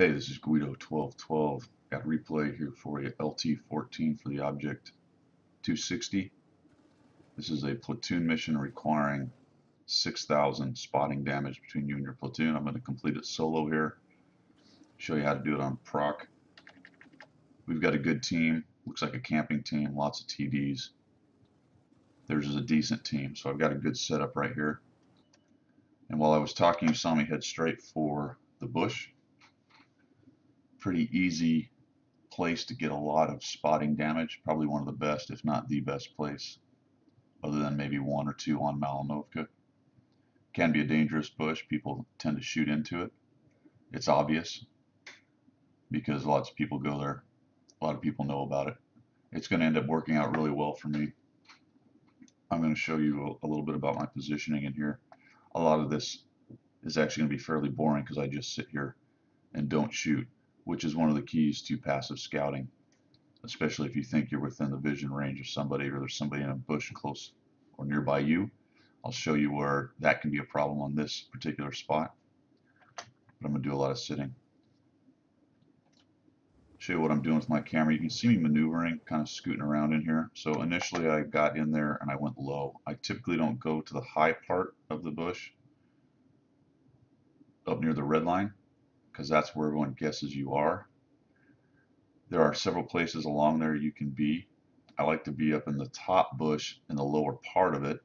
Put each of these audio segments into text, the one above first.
Hey, this is Guido 1212. Got a replay here for you. LT14 for the object 260. This is a platoon mission requiring 6,000 spotting damage between you and your platoon. I'm going to complete it solo here. Show you how to do it on Prok. We've got a good team. Looks like a camping team. Lots of TDs. Theirs is a decent team. So I've got a good setup right here. And while I was talking, you saw me head straight for the bush. Pretty easy place to get a lot of spotting damage, probably one of the best, if not the best place, other than maybe one or two on Malinovka. Can be a dangerous bush. People tend to shoot into it. It's obvious because lots of people go there. A lot of people know about it. It's going to end up working out really well for me. I'm going to show you a little bit about my positioning in here. A lot of this is actually going to be fairly boring because I just sit here and don't shoot, which is one of the keys to passive scouting, especially if you think you're within the vision range of somebody or there's somebody in a bush close or nearby you. I'll show you where that can be a problem on this particular spot, but I'm going to do a lot of sitting. Show you what I'm doing with my camera. You can see me maneuvering, kind of scooting around in here. So initially I got in there and I went low. I typically don't go to the high part of the bush up near the red line because that's where everyone guesses you are. There are several places along there you can be. I like to be up in the top bush in the lower part of it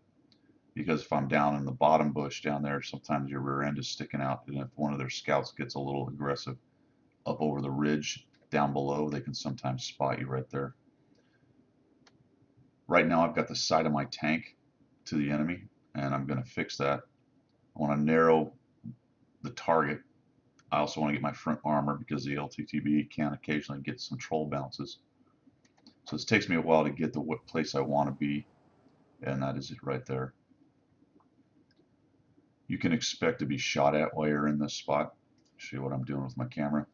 because if I'm down in the bottom bush down there, sometimes your rear end is sticking out, and if one of their scouts gets a little aggressive up over the ridge down below, they can sometimes spot you right there. Right now I've got the side of my tank to the enemy, and I'm going to fix that. I want to narrow the target. I also want to get my front armor because the LTTB can occasionally get some troll bounces. So it takes me a while to get to what place I want to be, and that is it right there. You can expect to be shot at while you're in this spot. Show you what I'm doing with my camera.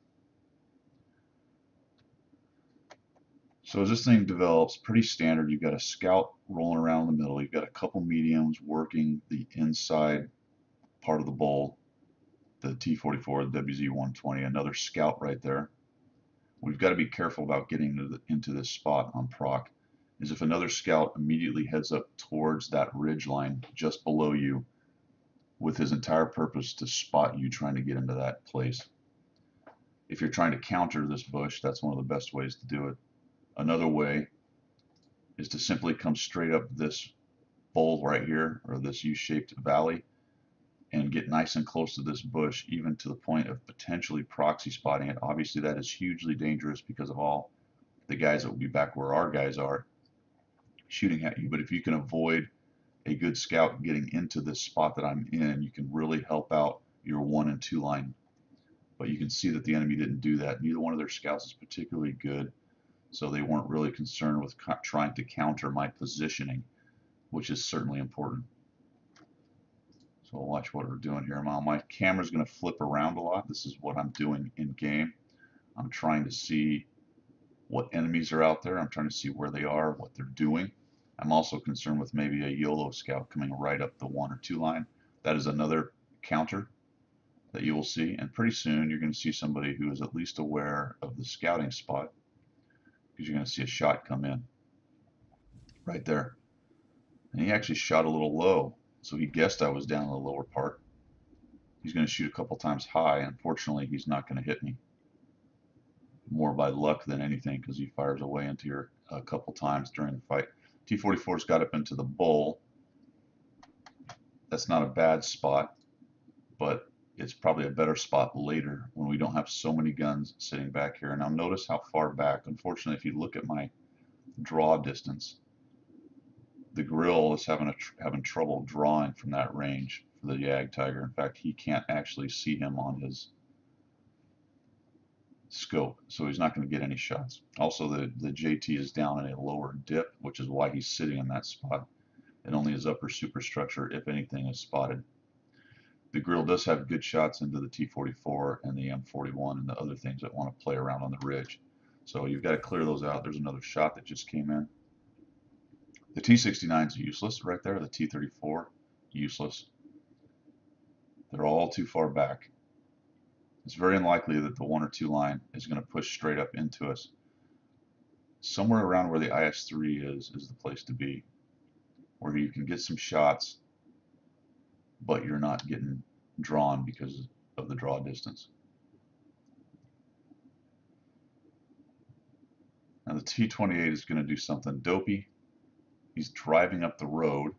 So as this thing develops, pretty standard. You've got a scout rolling around in the middle. You've got a couple mediums working the inside part of the bowl, the T-44, the WZ-120, another scout right there. We've got to be careful about getting into this spot on Prok, is if another scout immediately heads up towards that ridge line just below you with his entire purpose to spot you trying to get into that place. If you're trying to counter this bush, that's one of the best ways to do it. Another way is to simply come straight up this bowl right here, or this U-shaped valley, and get nice and close to this bush, even to the point of potentially proxy spotting it. Obviously that is hugely dangerous because of all the guys that will be back where our guys are shooting at you. But if you can avoid a good scout getting into this spot that I'm in, you can really help out your 1 and 2 line. But you can see that the enemy didn't do that. Neither one of their scouts is particularly good, so they weren't really concerned with trying to counter my positioning, which is certainly important. So we'll watch what we're doing here. My camera's going to flip around a lot. This is what I'm doing in game. I'm trying to see what enemies are out there. I'm trying to see where they are, what they're doing. I'm also concerned with maybe a YOLO scout coming right up the 1 or 2 line. That is another counter that you will see, and pretty soon you're going to see somebody who is at least aware of the scouting spot, because you're going to see a shot come in right there. And he actually shot a little low, so he guessed I was down in the lower part. He's going to shoot a couple times high. Unfortunately, he's not going to hit me. More by luck than anything, because he fires away into here a couple times during the fight. T-44's got up into the bowl. That's not a bad spot, but it's probably a better spot later when we don't have so many guns sitting back here. Now notice how far back. Unfortunately, if you look at my draw distance, the grill is having trouble drawing from that range for the Yag Tiger. In fact, he can't actually see him on his scope, so he's not going to get any shots. Also, the JT is down in a lower dip, which is why he's sitting in that spot, and only his upper superstructure, if anything, is spotted. The grill does have good shots into the T-44 and the M41 and the other things that want to play around on the ridge. So you've got to clear those out. There's another shot that just came in. The T-69 is useless right there. The T-34, useless. They're all too far back. It's very unlikely that the 1 or 2 line is going to push straight up into us. Somewhere around where the IS-3 is the place to be, where you can get some shots, but you're not getting drawn because of the draw distance. Now the T-28 is going to do something dopey. He's driving up the road,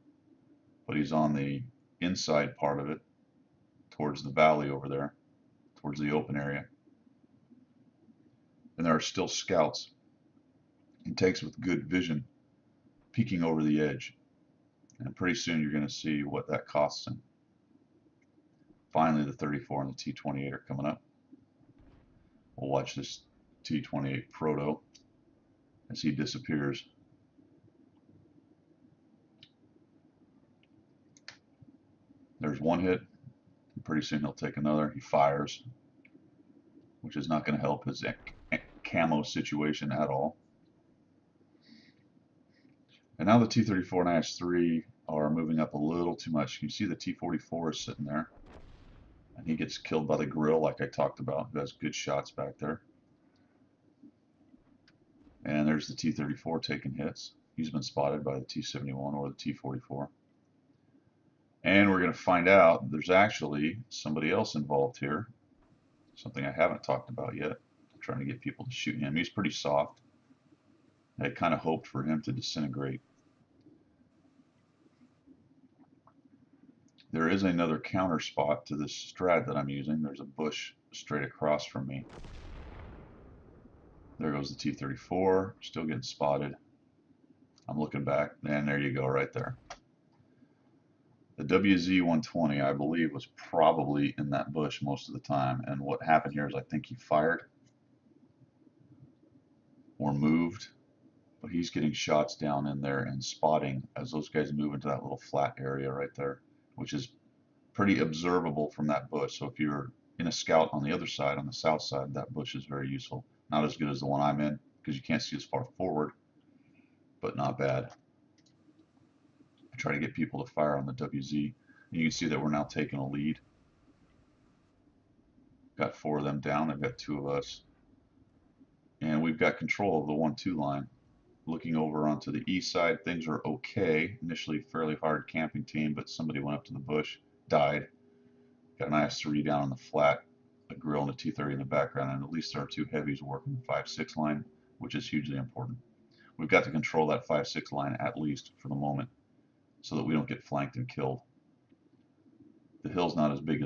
but he's on the inside part of it, towards the valley over there, towards the open area. And there are still scouts and tanks with good vision peeking over the edge. And pretty soon you're going to see what that costs him. Finally, the 34 and the T-28 are coming up. We'll watch this T-28 Proto as he disappears. There's one hit. Pretty soon he'll take another. He fires, which is not going to help his camo situation at all. And now the T-34 and IS-3 are moving up a little too much. You can see the T-44 is sitting there, and he gets killed by the grill like I talked about, who has good shots back there. And there's the T-34 taking hits. He's been spotted by the T-71 or the T-44. And we're going to find out there's actually somebody else involved here, something I haven't talked about yet. I'm trying to get people to shoot him. He's pretty soft. I kind of hoped for him to disintegrate. There is another counter spot to this strat that I'm using. There's a bush straight across from me. There goes the T-34, still getting spotted. I'm looking back, and there you go, right there. The WZ-120, I believe, was probably in that bush most of the time, and what happened here is I think he fired or moved, but he's getting shots down in there and spotting as those guys move into that little flat area right there, which is pretty observable from that bush. So if you're in a scout on the other side, on the south side, that bush is very useful. Not as good as the one I'm in because you can't see as far forward, but not bad. I try to get people to fire on the WZ. And you can see that we're now taking a lead. Got 4 of them down. They've got 2 of us. And we've got control of the 1-2 line. Looking over onto the east side, things are okay. Initially fairly hard camping team, but somebody went up to the bush, died. Got an IS-3 down on the flat, a grill and a T-30 in the background, and at least there are 2 heavies working the 5-6 line, which is hugely important. We've got to control that 5-6 line at least for the moment, so that we don't get flanked and killed. The hill's not as big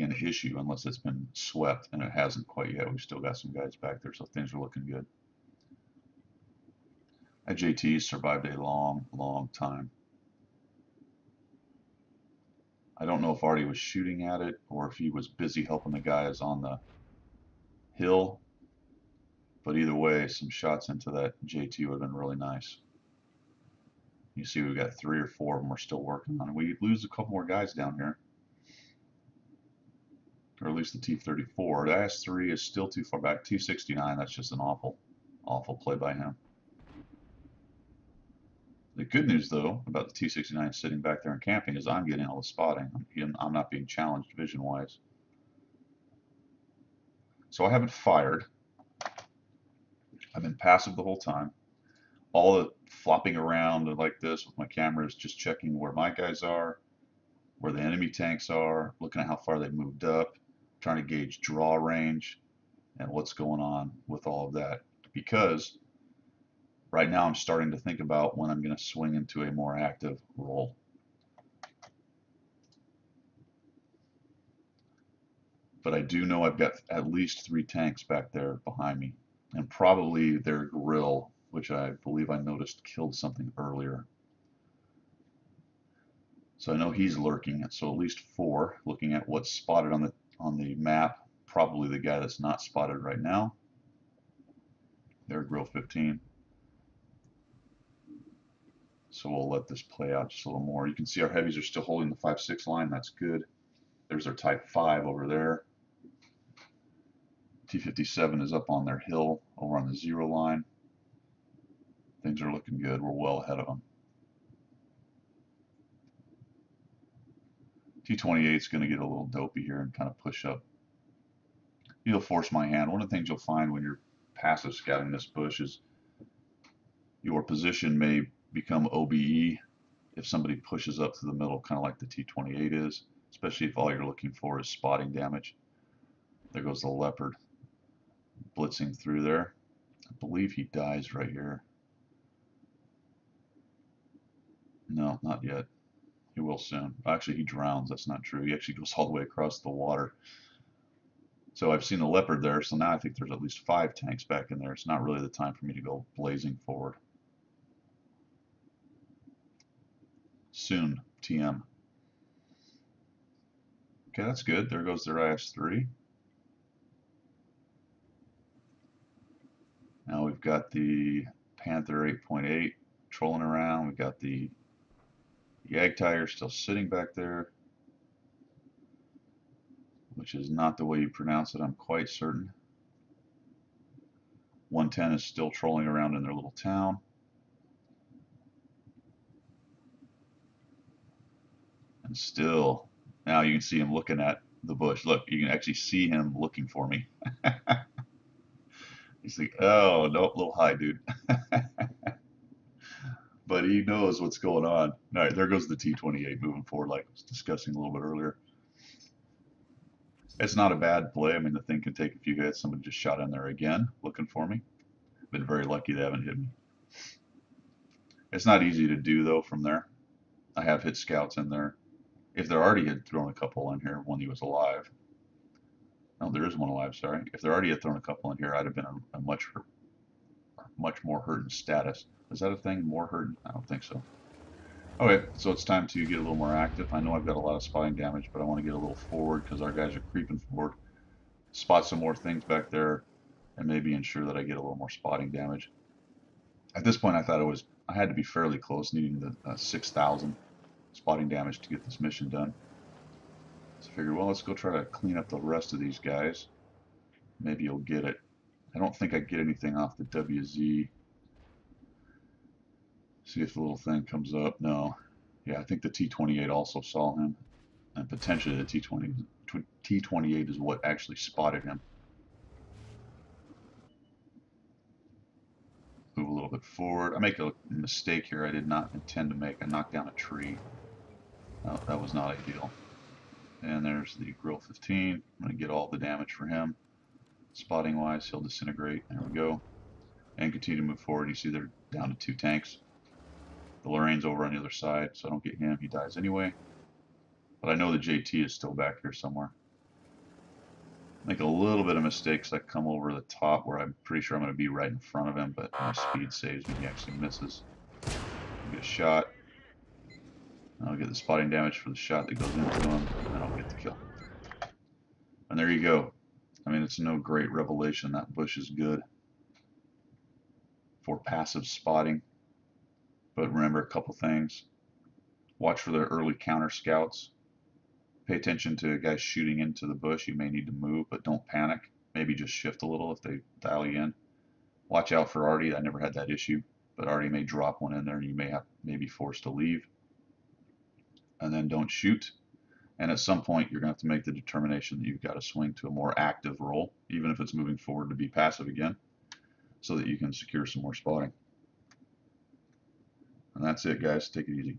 an issue unless it's been swept, and it hasn't quite yet. We've still got some guys back there, so things are looking good. That JT survived a long, long time. I don't know if Artie was shooting at it or if he was busy helping the guys on the hill, but either way, some shots into that JT would have been really nice. You see we've got 3 or 4 of them we're still working on. We lose a couple more guys down here, or at least the T-34. The IS-3 is still too far back. T-69, that's just an awful, awful play by him. The good news, though, about the T-69 sitting back there and camping is I'm getting all the spotting. I'm not being challenged vision-wise. So I haven't fired. I've been passive the whole time. All the flopping around like this with my camera is just checking where my guys are, where the enemy tanks are, looking at how far they've moved up, trying to gauge draw range and what's going on with all of that. Because right now I'm starting to think about when I'm going to swing into a more active role. But I do know I've got at least 3 tanks back there behind me, and probably their grill, which I believe I noticed killed something earlier. So I know he's lurking, so at least 4. Looking at what's spotted on the map, probably the guy that's not spotted right now. Their grill 15. So we'll let this play out just a little more. You can see our heavies are still holding the 5-6 line. That's good. There's their Type 5 over there. T-57 is up on their hill over on the 0 line. Things are looking good. We're well ahead of them. T-28 is going to get a little dopey here and kind of push up You'll force my hand. One of the things you'll find when you're passive scouting this bush is your position may become OBE if somebody pushes up to the middle, kind of like the T28 is, especially if all you're looking for is spotting damage. There goes the leopard blitzing through there. I believe he dies right here. No, not yet. He will soon. Actually, he drowns. That's not true. He actually goes all the way across the water. So I've seen a leopard there, so now I think there's at least 5 tanks back in there. It's not really the time for me to go blazing forward. Soon, TM. Okay, that's good. There goes their IS-3. Now we've got the Panther 8.8 trolling around. We've got the Jagdtiger still sitting back there, which is not the way you pronounce it, I'm quite certain. 110 is still trolling around in their little town. And still, now you can see him looking at the bush. Look, you can actually see him looking for me. He's like, oh, no, a little high, dude. But he knows what's going on. All right, there goes the T28 moving forward, like I was discussing a little bit earlier. It's not a bad play. I mean, the thing can take a few hits. Somebody just shot in there again, looking for me. Been very lucky they haven't hit me. It's not easy to do, though, from there. I have hit scouts in there. If there already had thrown a couple in here when he was alive. No, there is one alive, sorry. If there already had thrown a couple in here, I'd have been a much more hurting status. Is that a thing? More hurting? I don't think so. Okay, so it's time to get a little more active. I know I've got a lot of spotting damage, but I want to get a little forward because our guys are creeping forward. Spot some more things back there and maybe ensure that I get a little more spotting damage. At this point, I thought I had to be fairly close, needing the 6,000 spotting damage to get this mission done. So I figured, well, let's go try to clean up the rest of these guys. Maybe you'll get it. I don't think I get anything off the WZ. See if the little thing comes up. No. Yeah, I think the T28 also saw him. And potentially the T28 is what actually spotted him. Move a little bit forward. I make a mistake here I did not intend to make. I knocked down a tree. Oh, that was not ideal. And there's the Grill 15. I'm going to get all the damage for him. Spotting wise, he'll disintegrate. There we go. And continue to move forward. You see they're down to 2 tanks. The Lorraine's over on the other side, so I don't get him. He dies anyway. But I know the JT is still back here somewhere. Make a little bit of mistakes. I come over the top where I'm pretty sure I'm going to be right in front of him, but my speed saves me. He actually misses. I'll get a shot. I'll get the spotting damage for the shot that goes into him, and then I'll get the kill. And there you go. I mean, it's no great revelation. That bush is good for passive spotting. But remember a couple things. Watch for the early counter scouts. Pay attention to guys shooting into the bush. You may need to move, but don't panic. Maybe just shift a little if they dial you in. Watch out for Artie. I never had that issue, but Artie may drop one in there and you may be forced to leave. And then don't shoot. And at some point, you're going to have to make the determination that you've got to swing to a more active role, even if it's moving forward to be passive again, so that you can secure some more spotting. And that's it, guys. Take it easy.